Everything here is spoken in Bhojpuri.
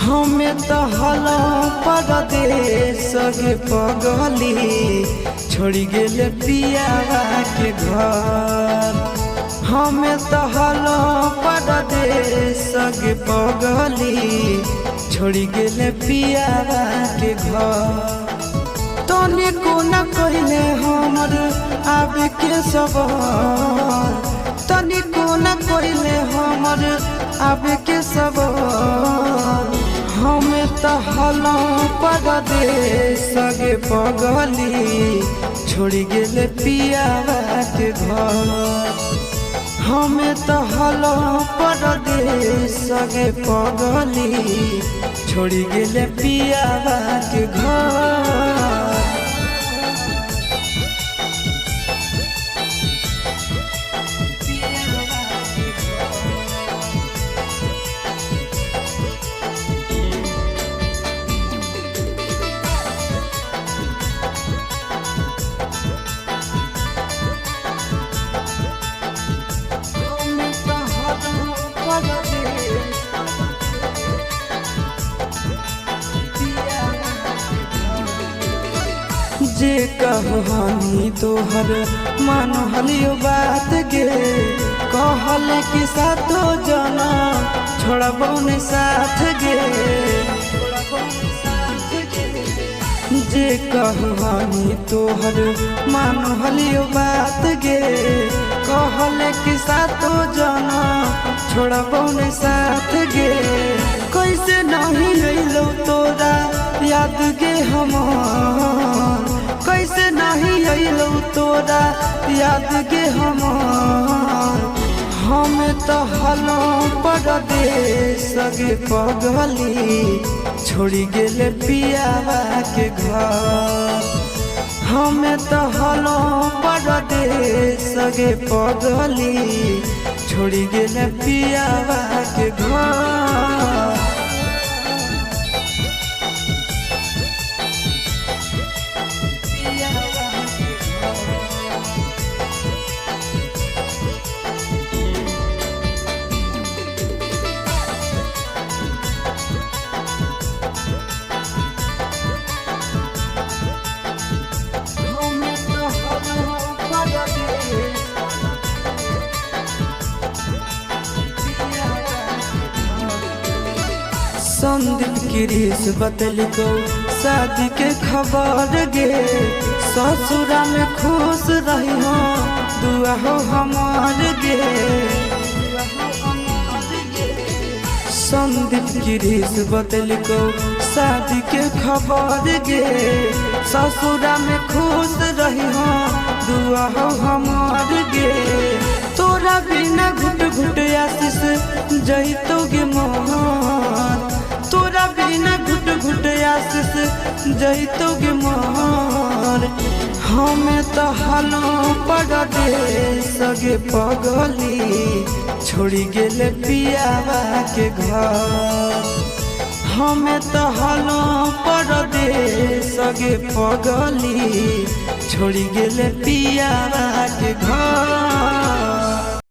हमें तो हलो परदेश के पगली छोड़ गेले पियावा के घर। हमें तो हलो परदेश के पगली छोड़ गेले पियावा के घर। तने को न कहले हमर आवे के सबर, तने को न कहले हमर आवे के सबर। हमें तो हलो परदेश के पगली छोड़ गेले पियावा के घर। हमें तो हलो परदेश के पगली छोड़ गेले पियावा के घर। जे कहनी तोहर मानहलियो बात गे, कहल कि सातो जना छोड़बो ने साथ गे। जे कहनी तोहर मानहलियो बात गे, कहल कि सातो जना छोड़बो ने साथ गे। कैसे नहीं अइलो तोरा याद गे हमार, कैसे नहीं अइलो तोरा याद गे हमार। हमें तो हलो परदेश के पगली छोड़ गेले पियावा के घर। हमें तो हलो परदेश के पगली छोड़ गेले पियावा के घर। संदीप गिरीश बतलिको शादी के खबर गे, ससुरा में खुश रही हो दुआ हो हमार गे। संदीप गिरीश बतलिको शादी के खबर गे, ससुरा में खुश रही हो दुआ हो हमार गे। तोरा बिना घुट घुट आशीष जइतो गे मोहर, तोरा बिना घुट घुट आशीष जइतो गे मोहर। हमें तो हलो परदेश के पगली छोड़ गेले पियावा के घर। हमें तो हलो परदेश के पगली छोड़ गेले पियावा के घर।